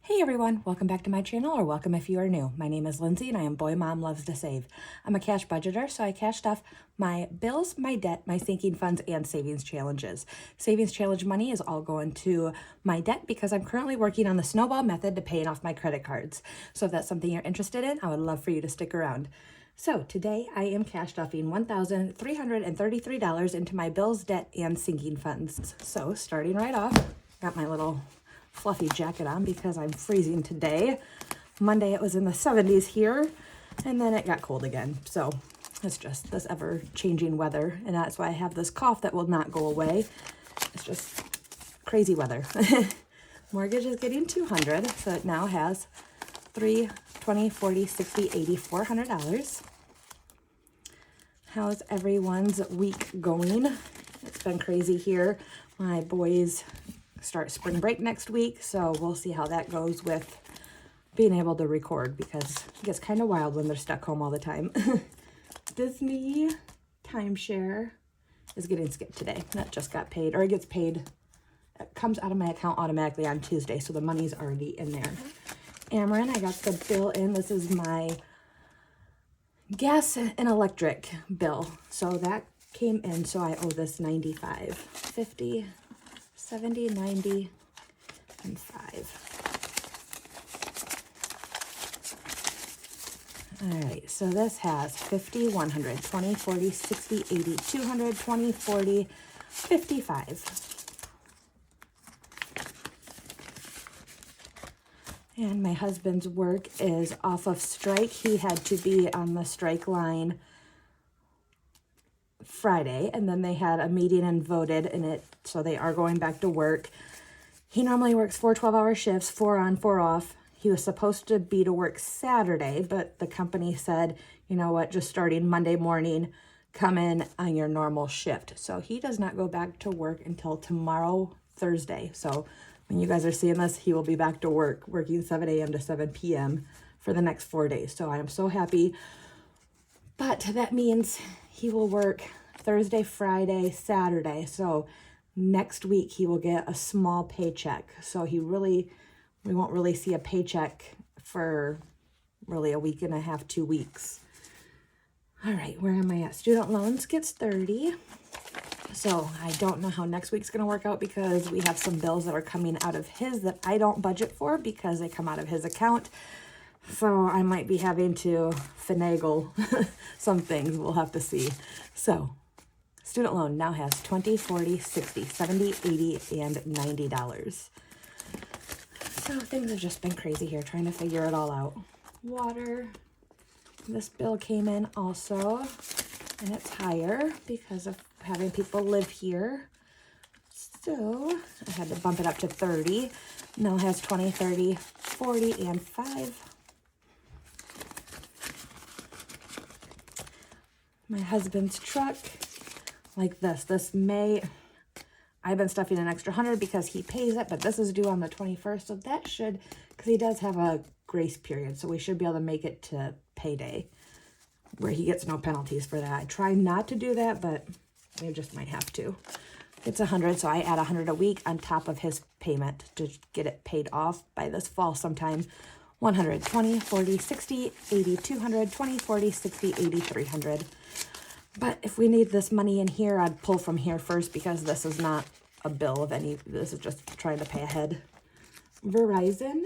Hey everyone, welcome back to my channel, or welcome if you are new. My name is Lindsay and I am Boy Mom Loves to Save. I'm a cash budgeter, so I cashed off my bills, my debt, my sinking funds, and savings challenges. Savings challenge money is all going to my debt because I'm currently working on the Snowball method to paying off my credit cards. So if that's something you're interested in, I would love for you to stick around. So today I am cash stuffing $1,333 into my bills, debt, and sinking funds. So starting right off, got my little fluffy jacket on because I'm freezing today. Monday it was in the 70s here, and then it got cold again. So it's just this ever-changing weather, and that's why I have this cough that will not go away. It's just crazy weather. Mortgage is getting $200, so it now has $3, $20, $40, $60, $80, $400. How's everyone's week going? It's been crazy here. My boys start spring break next week, so we'll see how that goes with being able to record, because it gets kind of wild when they're stuck home all the time. Disney timeshare is getting skipped today. That just got paid, or it gets paid. It comes out of my account automatically on Tuesday, so the money's already in there. Ameren, I got the bill in. This is my gas and electric bill, so that came in, so I owe this $95, $50, $70, $90, and $5. All right, so this has $50, $100, $20, $40, $60, $80, $200, $20, $40, $55. And my husband's work is off of strike. He had to be on the strike line Friday, and then they had a meeting and voted in it, so they are going back to work. He normally works 4 12-hour shifts, 4 on, 4 off. He was supposed to be to work Saturday, but the company said, you know what, just starting Monday morning, come in on your normal shift. So he does not go back to work until tomorrow, Thursday. So when you guys are seeing this, he will be back to work, working 7 a.m. to 7 p.m. for the next 4 days. So I am so happy. But that means he will work Thursday, Friday, Saturday. So next week he will get a small paycheck. So we won't really see a paycheck for really a week and a half, 2 weeks. All right, where am I at? Student loans gets $30. So I don't know how next week's gonna work out, because we have some bills that are coming out of his that I don't budget for because they come out of his account. So I might be having to finagle some things. We'll have to see. So student loan now has $20, $40, $60, $70, $80, and $90. So things have just been crazy here, trying to figure it all out. Water, this bill came in also, and it's higher because of having people live here. So I had to bump it up to 30. Now it has 20, 30, 40, and 5. My husband's truck, like this May, I've been stuffing an extra $100 because he pays it, but this is due on the 21st, so that should, because he does have a grace period, so we should be able to make it to payday, where he gets no penalties for that. I try not to do that, but we just might have to. It's $100, so I add $100 a week on top of his payment to get it paid off by this fall sometime. 100, 20, 40, 60, 80, 200, 20, 40, 60, 80, 300. But if we need this money in here, I'd pull from here first, because this is not a bill of any, this is just trying to pay ahead. Verizon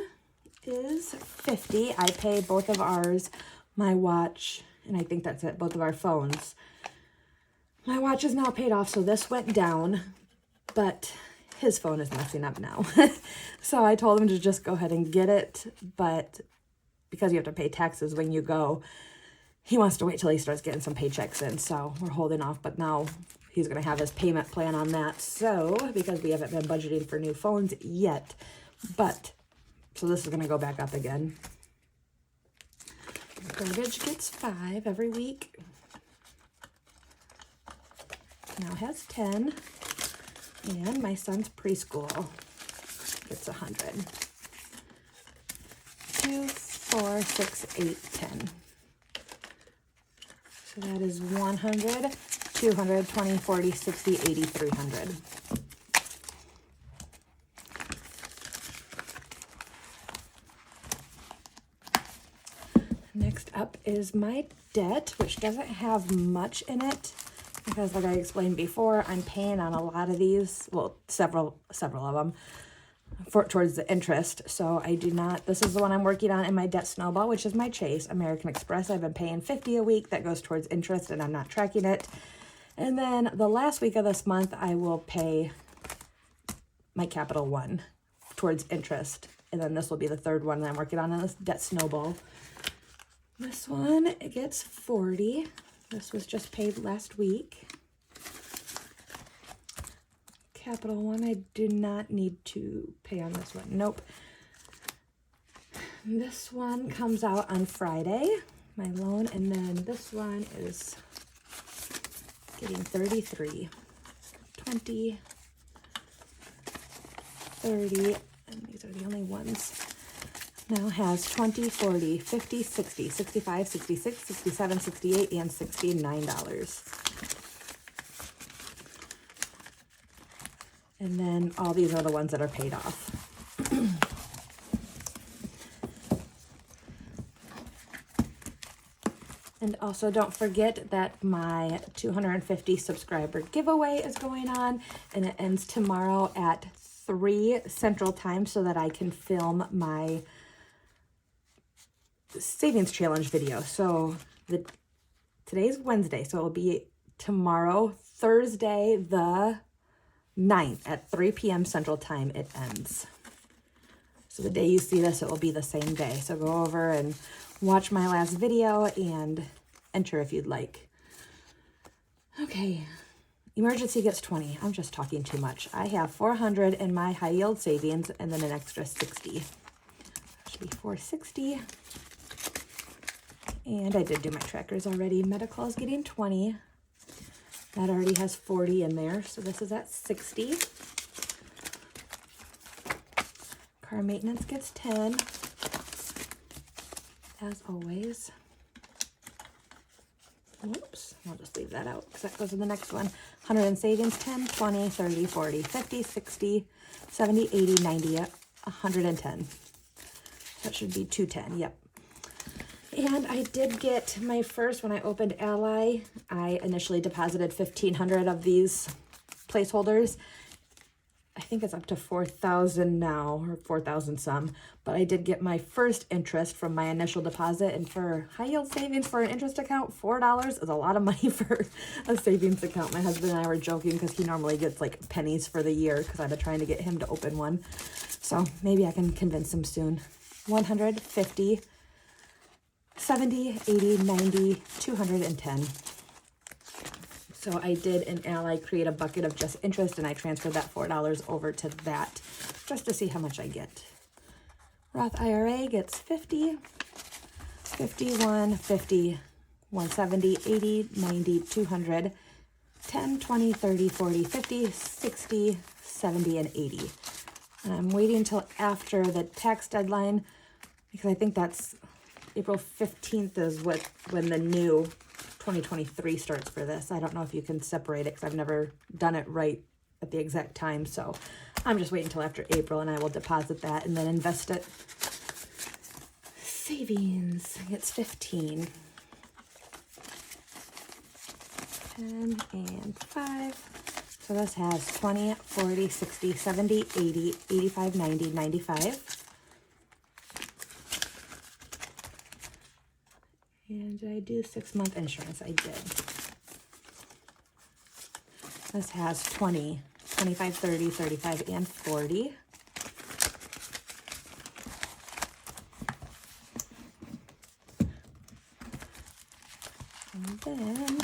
is $50. I pay both of ours, my watch, and I think that's it, both of our phones. My watch is now paid off, so this went down, but his phone is messing up now. So I told him to just go ahead and get it, but because you have to pay taxes when you go, he wants to wait till he starts getting some paychecks in, so we're holding off. But now he's going to have his payment plan on that, so because we haven't been budgeting for new phones yet. But so this is going to go back up again. Garbage gets $5 every week. Now has 10. And my son's preschool gets 100. 2, 4, 6, 8, 10. So that is 100, 200, 20, 40, 60, 80, 300. up is my debt, which doesn't have much in it because, like I explained before, I'm paying on a lot of these, well, several of them, towards the interest. So I do not, this is the one I'm working on in my debt snowball, which is my Chase American Express. I've been paying $50 a week. That goes towards interest, and I'm not tracking it. And then the last week of this month, I will pay my Capital One towards interest. And then this will be the third one that I'm working on in this debt snowball. This one, it gets $40. This was just paid last week. Capital One, I do not need to pay on this one. Nope. This one comes out on Friday, my loan, and then this one is getting 33, 20, 30, and these are the only ones. Now has 20, 40, 50, 60, 65, 66, 67, 68, and $69. And then all these are the ones that are paid off. And also don't forget that my 250 subscriber giveaway is going on, and it ends tomorrow at 3 Central Time so that I can film my savings challenge video. So today's Wednesday, so it'll be tomorrow, Thursday the 9th at 3 p.m. Central Time it ends. So the day you see this, it will be the same day. So go over and watch my last video and enter if you'd like. Okay, emergency gets 20. I'm just talking too much. I have 400 in my high yield savings and then an extra 60. Should be 460. And I did do my trackers already. Medical is getting 20. That already has 40 in there, so this is at 60. Car maintenance gets 10, as always. Whoops, I'll just leave that out because that goes to the next one. 100 in savings, 10, 20, 30, 40, 50, 60, 70, 80, 90, 110. That should be 210, yep. And I did get my first, when I opened Ally, I initially deposited 1,500 of these placeholders. I think it's up to 4,000 now, or 4,000 some. But I did get my first interest from my initial deposit. And for high yield savings for an interest account, $4 is a lot of money for a savings account. My husband and I were joking because he normally gets like pennies for the year because I've been trying to get him to open one. So maybe I can convince him soon. 150. 70, 80, 90, 210. So I did in Ally create a bucket of just interest, and I transferred that $4 over to that just to see how much I get. Roth IRA gets 50, 51, 50, 170, 80, 90, 200, 10, 20, 30, 40, 50, 60, 70, and 80. And I'm waiting until after the tax deadline because I think that's April 15th is when the new 2023 starts for this. I don't know if you can separate it because I've never done it right at the exact time. So I'm just waiting until after April and I will deposit that and then invest it. Savings gets 15. 10 and 5. So this has 20, 40, 60, 70, 80, 85, 90, 95. And did I do 6-month insurance? I did. This has 20, 25, 30, 35, and 40. And then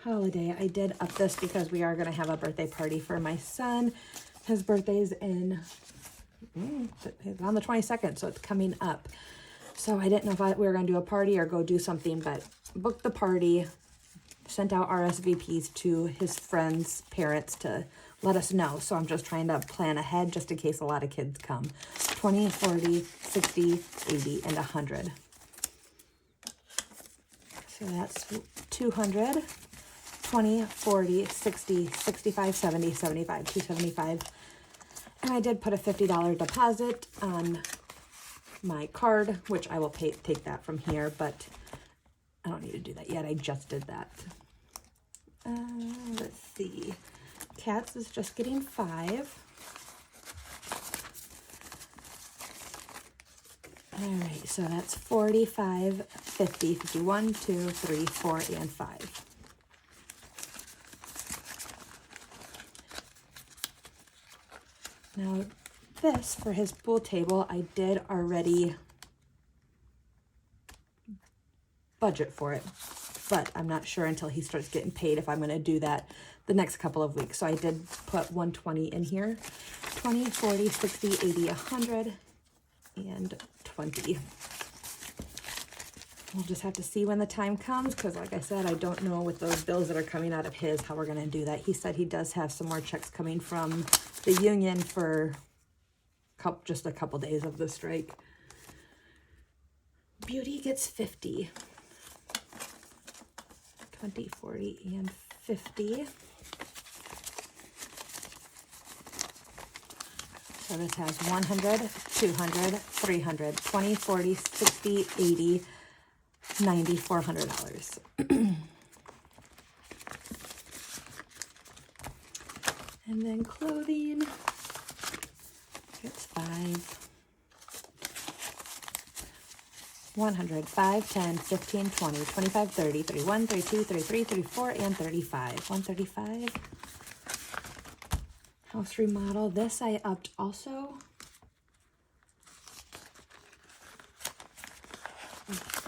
holiday, I did up this because we are going to have a birthday party for my son. His birthday's on the 22nd, so it's coming up. So I didn't know if we were going to do a party or go do something, but booked the party, sent out RSVPs to his friends' parents to let us know. So I'm just trying to plan ahead just in case a lot of kids come. 20, 40, 60, 80, and 100. So that's 200, 20, 40, 60, 65, 70, 75, 275. And I did put a $50 deposit on my card, which I will take that from here, but I don't need to do that yet. I just did that. Let's see. Cats is just getting 5. All right, so that's 45, 50, 51, 2, 3, 4, and 5. Now, this, for his pool table, I did already budget for it, but I'm not sure until he starts getting paid if I'm going to do that the next couple of weeks. So I did put 120 in here. 20, 40, 60, 80, 100, and 20. We'll just have to see when the time comes, because like I said, I don't know with those bills that are coming out of his how we're going to do that. He said he does have some more checks coming from the union for just a couple days of the strike. Beauty gets 50. 20, 40, and 50. So this has 100, 200, 300, 20, 40, 60, 80, 90, $400. And then clothing gets 5. 100, 5, 10, 15, 20, 25, 30, 31, 32, 33, 34, and 35. 135. House remodel. This I upped also.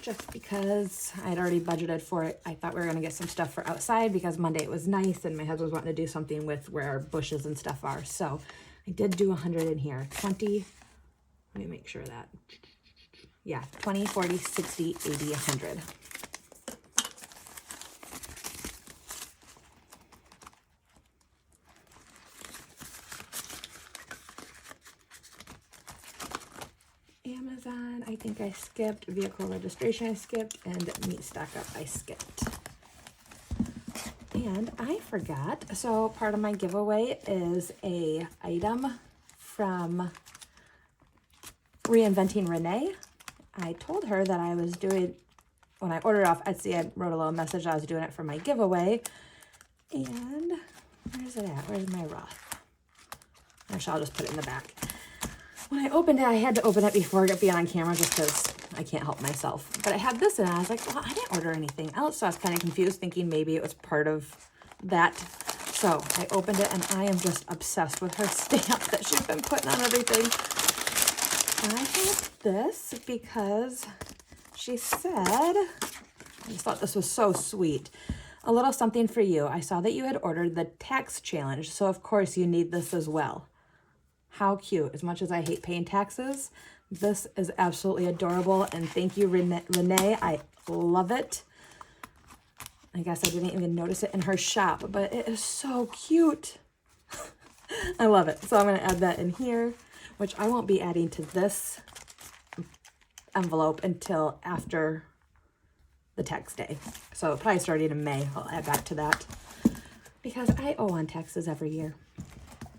Just because I'd already budgeted for it. I thought we were going to get some stuff for outside because Monday it was nice and my husband was wanting to do something with where our bushes and stuff are. So I did do 100 in here. 20. Let me make sure of that. Yeah, 20, 40, 60, 80, 100. Amazon, I think I skipped. Vehicle registration I skipped, and meat stock up I skipped. And I forgot, so part of my giveaway is a item from Reinventing Renee. I told her that I was doing, when I ordered off Etsy, I wrote a little message I was doing it for my giveaway. And where's it at? Where's my Roth? Actually, I'll just put it in the back. When I opened it, I had to open it before it being on camera just because I can't help myself. But I had this in it. I was like, well, I didn't order anything else. So I was kind of confused, thinking maybe it was part of that. So I opened it, and I am just obsessed with her stamp that she's been putting on everything. I have this because she said, I just thought this was so sweet. A little something for you. I saw that you had ordered the tax challenge, so of course you need this as well. How cute. As much as I hate paying taxes, this is absolutely adorable, and thank you, Renee. I love it. I guess I didn't even notice it in her shop, but it is so cute. I love it. So I'm going to add that in here, which I won't be adding to this envelope until after the tax day. So probably starting in May, I'll add that to that because I owe on taxes every year.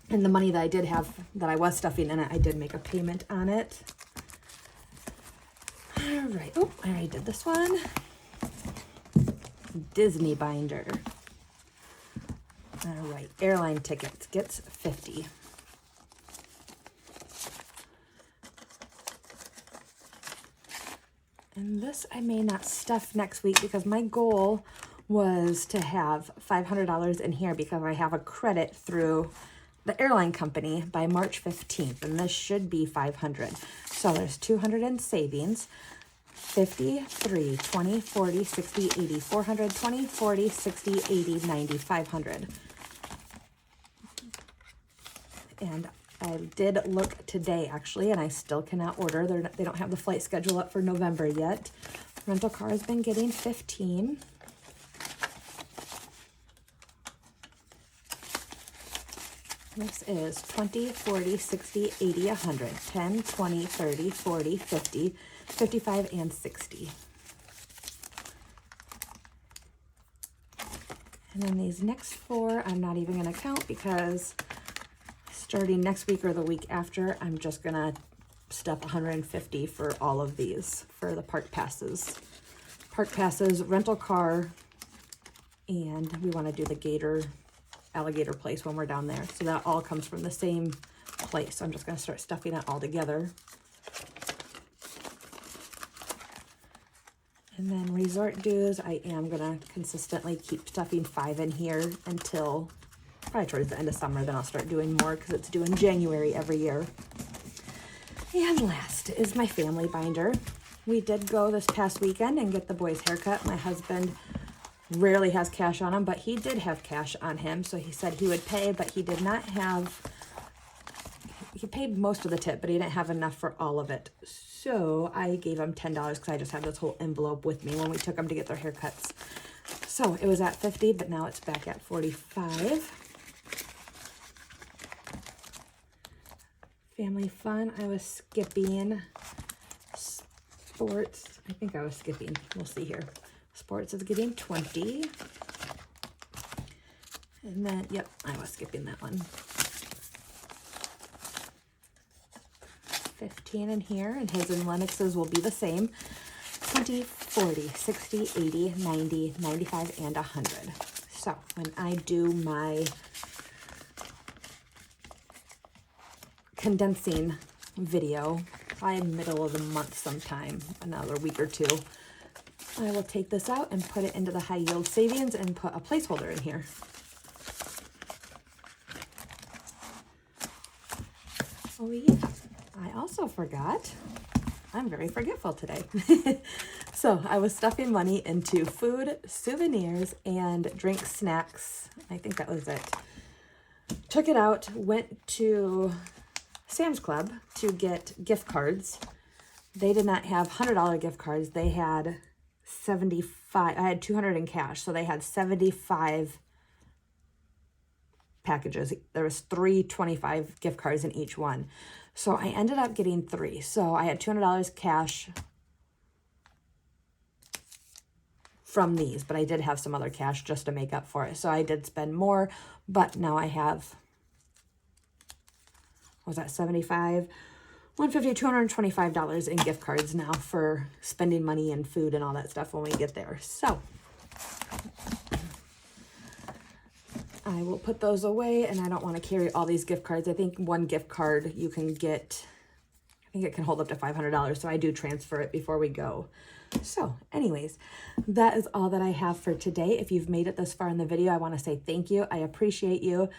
And the money that I did have, that I was stuffing in it, I did make a payment on it. All right. Oh, I already did this one. Disney binder. All right. Airline tickets gets 50. And this I may not stuff next week because my goal was to have $500 in here because I have a credit through the airline company by March 15th, and this should be 500. So there's 200 in savings, 50, 3, 20, 40, 60, 80, 400, 20, 40, 60, 80, 90, 500. And I did look today, actually, and I still cannot order. They don't have the flight schedule up for November yet. Rental car has been getting 15. This is 20, 40, 60, 80, 100, 10, 20, 30, 40, 50, 55, and 60. And then these next 4, I'm not even going to count because starting next week or the week after, I'm just going to stuff $150 for all of these for the park passes. Park passes, rental car, and we want to do the alligator place when we're down there. So that all comes from the same place. So I'm just going to start stuffing it all together. And then resort dues, I am going to consistently keep stuffing 5 in here until probably towards the end of summer. Then I'll start doing more because it's due in January every year. And last is my family binder. We did go this past weekend and get the boys' haircut. My husband rarely has cash on him, but he did have cash on him. So he said he would pay, but he did not have, he paid most of the tip, but he didn't have enough for all of it. So I gave him $10 because I just had this whole envelope with me when we took them to get their haircuts. So it was at 50, but now it's back at 45. Family fun, I was skipping. Sports, I think I was skipping. We'll see here. Sports is getting 20. And then, yep, I was skipping that one. 15 in here, and his and Lennox's will be the same. 20, 40, 60, 80, 90, 95, and 100. So when I do my condensing video, probably middle of the month sometime, another week or two, I will take this out and put it into the high yield savings and put a placeholder in here. Oh yeah, I also forgot. I'm very forgetful today. So I was stuffing money into food, souvenirs, and drink snacks. I think that was it. Took it out, went to Sam's Club to get gift cards. They did not have $100 gift cards. They had 75. I had 200 in cash, so they had 75 packages. There was 325 gift cards in each one. So I ended up getting 3. So I had $200 cash from these, but I did have some other cash just to make up for it. So I did spend more, but now I have, what was that, 75, 150, $225 in gift cards now for spending money and food and all that stuff when we get there. So I will put those away, and I don't want to carry all these gift cards. I think one gift card you can get, I think it can hold up to $500, so I do transfer it before we go. So anyways, that is all that I have for today. If you've made it this far in the video, I want to say thank you. I appreciate you.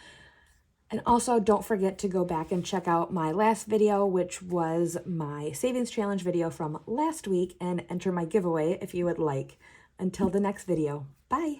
And also don't forget to go back and check out my last video, which was my savings challenge video from last week, and enter my giveaway if you would like. Until the next video, bye.